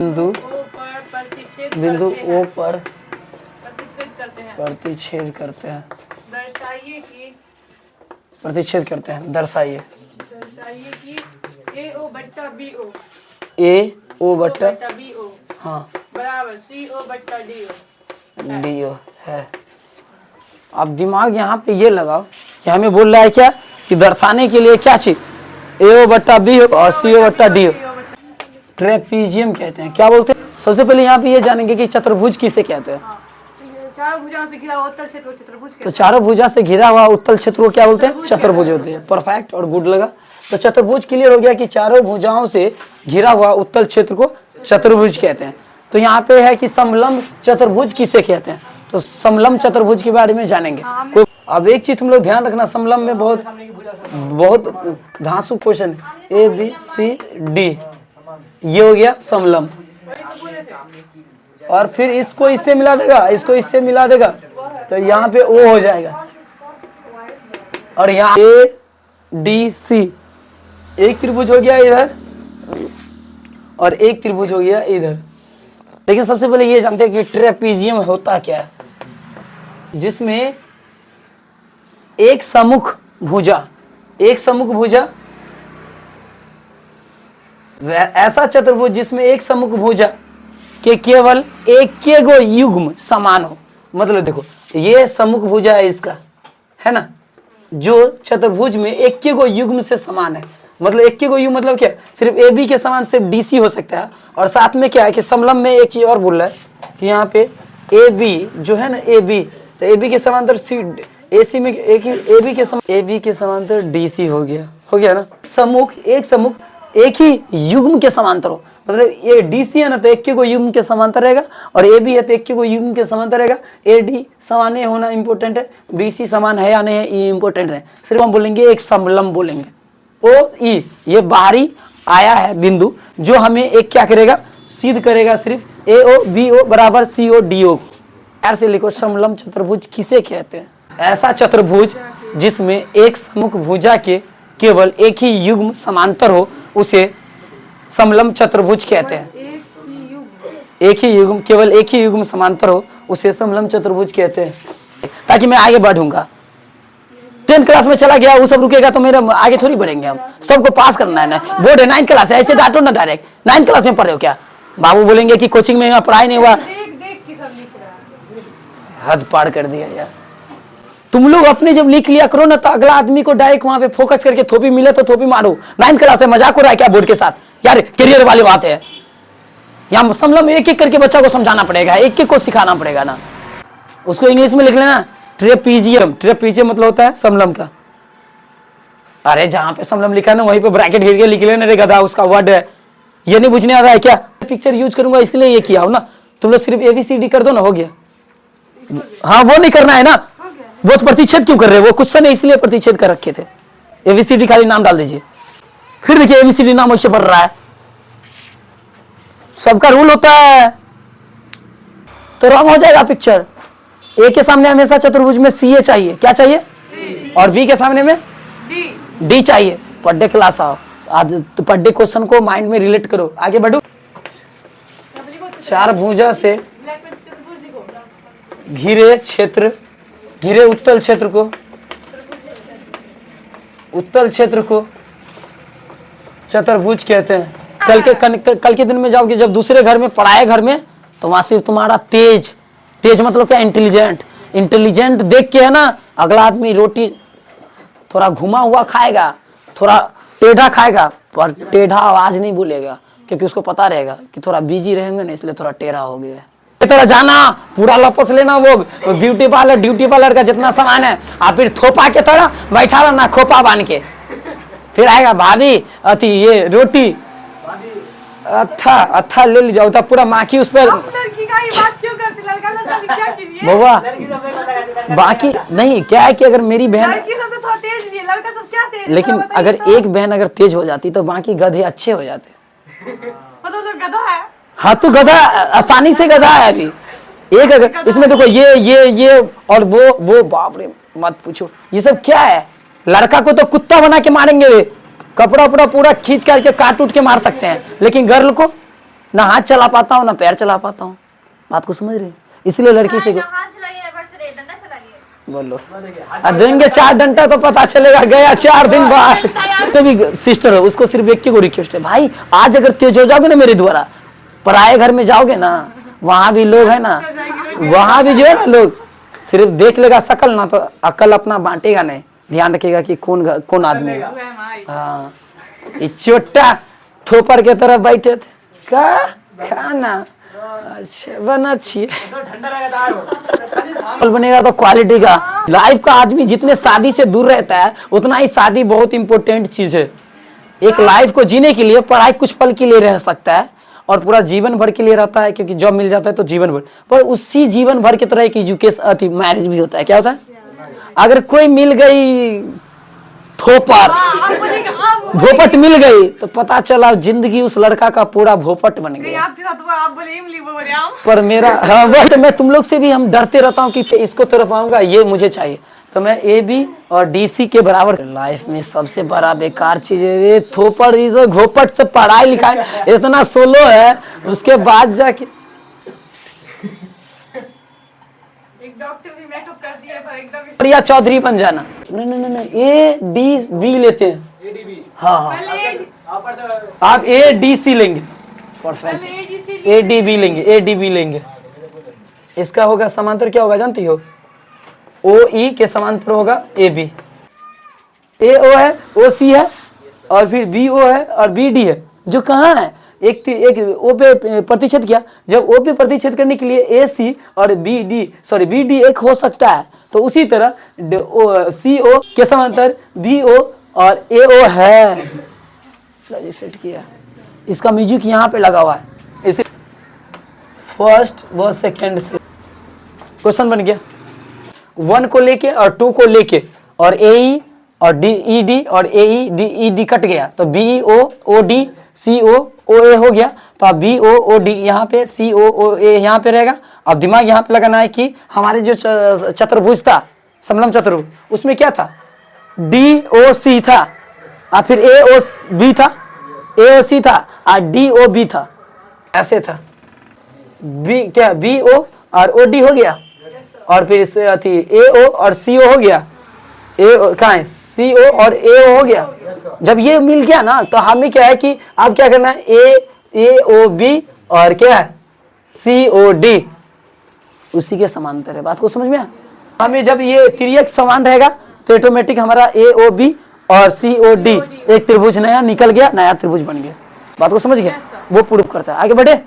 बिंदु ओ पर प्रतिच्छेद करते हैं। दर्शाइए कि प्रतिच्छेद करते हैं। दर्शाइए कि ए ओ बट्टा बी ओ बी ओ हाँ बराबर सी ओ बट्टा डी ओ है। अब दिमाग यहाँ पे ये लगाओ कि हमें बोल रहा है क्या कि दर्शाने के लिए क्या चीज ए ओ बट्टा बी हो और सी ओ बट्टा डी हो। ट्रेपीजियम कहते हैं। क्या बोलते हैं? सबसे पहले यहाँ पे ये जानेंगे कि चतुर्भुज किसे कहते हैं। चारों भुजाओं से घिरा हुआ उत्तल क्षेत्र को चतुर्भुज कहते हैं। तो चारों भुजा से घिरा हुआ उत्तल क्षेत्र को क्या बोलते हैं? चतुर्भुज होते हैं। परफेक्ट और गुड लगा। तो चतुर्भुज क्लियर हो गया कि चारों भुजाओं से घिरा हुआ उत्तल क्षेत्र को चतुर्भुज कहते हैं। तो यहाँ पे है कि समलंब चतुर्भुज किसे कहते हैं। तो समलंब चतुर्भुज के बारे में जानेंगे। अब एक चीज तुम लोग ध्यान रखना, समलंब में बहुत धांसू question A B C D, ये हो गया समलंब। और फिर इसको इससे मिला देगा, इसको इससे मिला देगा, तो यहाँ पे ओ हो जाएगा। और यहाँ ए डी सी एक त्रिभुज हो गया इधर और एक त्रिभुज हो गया इधर। लेकिन सबसे पहले ये जानते हैं कि ट्रेपीजियम होता क्या है, जिसमें एक सम्मुख भुजा ऐसा चतुर्भुज जिसमें एक सम्मुख भुजा के केवल एक गो युग्म समान हो। मतलब देखो ये सम्मुख भुजा है इसका, है ना, जो चतुर्भुज में एक गो युग्म से समान है। मतलब एक गो युग्म मतलब क्या, सिर्फ ए बी के समान सिर्फ डी सी हो सकता है। और साथ में क्या है कि समलंब में एक चीज और बोल रहा है कि यहाँ पे ए बी जो है ना ए बी, तो ए बी के समांतर सी ए सी में एक ही ए बी के समांतर डी सी हो गया ना। एक सम्मुख एक ही युग्म के समांतर हो, मतलब ये डी सी है ना तो एक के को युग्म के समांतर रहेगा, और ए बी है तो एक के को युग्म के समांतर रहेगा। ए डी समान होना इंपॉर्टेंट है, बी सी समान है या नहीं है ये इंपॉर्टेंट है। सिर्फ हम बोलेंगे एक समलंब बोलेंगे। ओ ई ये बाहरी आया है बिंदु जो हमें एक क्या करेगा, सिद्ध करेगा सिर्फ ए ओ बी ओ बराबर सी ओ डी ओ। यार से लिखो समलंब चतुर्भुज किसे कहते हैं। ऐसा चतुर्भुज जिसमें एक सम्मुख भुजा के केवल एक ही युग्म समांतर हो उसे समलंब चतुर्भुज कहते हैं। केवल एक ही युग्म समांतर हो उसे समलंब चतुर्भुज कहते हैं। ताकि मैं आगे बढ़ूंगा, 10th क्लास में चला गया वो सब रुकेगा तो मेरा आगे थोड़ी बढ़ेंगे। हम सबको पास करना है ना, बोर्ड है 9th क्लास है, ऐसे डांटो ना डायरेक्ट। 9th क्लास में पढ़ रहे हो क्या? बाबू बोलेंगे कि कोचिंग में पढ़ाई नहीं हुआ। हद पार कर दिया यार। तुम लोग अपने जब लिख लिया करो ना तो अगला आदमी को डायरेक्ट वहां पे फोकस करके थोपी मिले तो थोपी मारो। 9th क्लास है, मजाक हो रहा है क्या बोर्ड के साथ यार? करियर वाली बात है। यहाँ समलंब एक एक करके बच्चा को समझाना पड़ेगा, एक एक को सिखाना पड़ेगा ना। उसको इंग्लिश में लिख लेना ट्रेपीजियम। ट्रेपीजियम मतलब होता है समलंब का। अरे जहां पे समलंब लिखा है ना वहीं पे ब्रैकेट घेर के लिख लेना रे गधा, उसका वर्ड है। ये नहीं बुझने आ रहा है क्या? पिक्चर यूज करूंगा इसलिए ये किया हो ना। तुम लोग सिर्फ एबीसीडी कर दो ना, हो गया। हाँ वो नहीं करना है ना, वो तो प्रतिच्छेद क्यों कर रहे हैं? वो कुछ नहीं इसलिए प्रतिच्छेद कर रखे थे। एबीसीडी खाली नाम डाल दीजिए, फिर देखिए एबीसीडी नाम उससे पढ़ रहा है। सबका रूल होता है तो रॉन्ग हो जाएगा पिक्चर। ए के सामने हमेशा चतुर्भुज में सी ए चाहिए। क्या चाहिए? C। और बी के सामने में डी चाहिए। पढ़े क्लास आओ आज तो पढ़े क्वेश्चन को माइंड में रिलेट करो। आगे बढ़ो। चार भुजा से घिरे उत्तल क्षेत्र को चतुर्भुज कहते हैं। कल के दिन में जाओगे जब दूसरे घर में पढ़ाए घर में, तो वहां से तुम्हारा तेज मतलब क्या, इंटेलिजेंट देख के है ना अगला आदमी रोटी थोड़ा घुमा हुआ खाएगा, थोड़ा टेढ़ा खाएगा, पर टेढ़ा आवाज नहीं बोलेगा क्योंकि उसको पता रहेगा कि थोड़ा बिजी रहेंगे ना इसलिए थोड़ा टेढ़ा हो गया। तरह जाना पूरा लपस लेना वो ड्यूटी पार्लर का जितना सामान है, आप फिर थोपा के तरह बैठा रहना खोपा बांध के। फिर आएगा भाभी अति ये रोटी अच्छा ले ली जाओ, पूरा माखी उस पर। बउआ बाकी नहीं, क्या है कि अगर मेरी बहन लेकिन अगर एक बहन अगर तेज हो जाती तो बाकी गधे अच्छे हो जाते। हाँ तो गधा आसानी से गधा है। अभी एक अगर इसमें देखो ये और वो बाप रे मत पूछो ये सब क्या है। लड़का को तो कुत्ता बना के मारेंगे, कपड़ा पूरा खींच करके काट उठ के मार सकते हैं, लेकिन गर्ल को ना हाथ चला पाता हूँ ना पैर चला पाता हूँ। बात को समझ रही? इसलिए लड़की से हाथ चलाइए, डंडा चलाइए। बोलो देंगे 4 डंडा तो पता चलेगा गया 4 दिन बाद। तो भी सिस्टर हो, उसको सिर्फ एक को रिक्वेस्ट है, भाई आज अगर तेज हो जाओगे ना मेरे द्वारा, पराए घर में जाओगे ना, वहां भी लोग है ना, वहां भी जो है ना लोग सिर्फ देख लेगा शकल ना, तो अकल अपना बांटेगा नहीं, ध्यान रखेगा कि कौन आदमी है। हाँ ये छोटा थोपर के तरफ बैठे थे का खाना अच्छा बना चाहिए बनेगा तो क्वालिटी का। लाइफ का आदमी जितने शादी से दूर रहता है उतना ही शादी बहुत इंपॉर्टेंट चीज है। एक लाइफ को जीने के लिए पढ़ाई कुछ पल के लिए रह सकता है और पूरा जीवन भर के लिए रहता है, क्योंकि जॉब मिल जाता है तो जीवन भर, पर उसी जीवन भर की तरह एक एजुकेशन मैरिज भी होता है। क्या होता है? अगर कोई मिल गई थोपर भोपट मिल गई तो पता चला जिंदगी उस लड़का का पूरा भोपट बन गया। आपके साथ हुआ, आप बोले इमली, वो बोले आम। पर मेरा हाँ वही तो, मैं तुम लोग से भी हम डरते रहता हूँ कि इसको तरफ आऊंगा ये मुझे चाहिए, तो मैं ए बी और DC के बराबर। लाइफ में सबसे बड़ा बेकार चीज है ये थोपड़, इसे घोपट से पढ़ाई लिखाई इतना सोलो है, उसके बाद जाके एक डॉक्टर भी मेकअप कर दिया पर एकदम प्रिया चौधरी बन जाना। नहीं नहीं नहीं ADB लेते हैं। हाँ हाँ आप ADC लेंगे, परफेक्ट। ADB लेंगे, ADB लेंगे। इसका होगा समांतर क्या होगा जानती हो? OE के समांतर होगा AB। AO है, OC है और फिर BO है और BD है, जो कहाँ है? एक O पे प्रतिच्छेद किया, जब O पे प्रतिच्छेद करने के लिए AC और BD एक हो सकता है, तो उसी तरह CO के समांतर BO और AO है। सेट किया, इसका म्यूजिक यहाँ पे लगा हुआ है, इसे फर्स्ट व सेकेंड से क्वेश्चन बन गया। 1 को लेके और 2 को लेके और AE और ED और AE ED कट गया तो BO OD CO OA हो गया, तो अब BO OD यहाँ पे CO OA यहाँ पे रहेगा। अब दिमाग यहाँ पे लगाना है कि हमारे जो चतुर्भुज था, समलंब चतुर्भुज, उसमें क्या था? DOC था और फिर AOB था, AOC था और DOB था, ऐसे था। क्या BO और OD हो गया और फिर इससे अथी AO और CO हो गया। कहाँ है? CO और AO हो गया। जब ये मिल गया ना तो हमें क्या है कि अब क्या करना है? AOB और क्या है? COD उसी के समांतर है। बात को समझ में आया? हमें जब ये त्रियक समान रहेगा तो ऑटोमेटिक हमारा AOB और COD एक त्रिभुज नया निकल गया, नया त्रिभुज बन गया। बात को समझ गया? वो प्रूफ करता है। आगे बढ़े।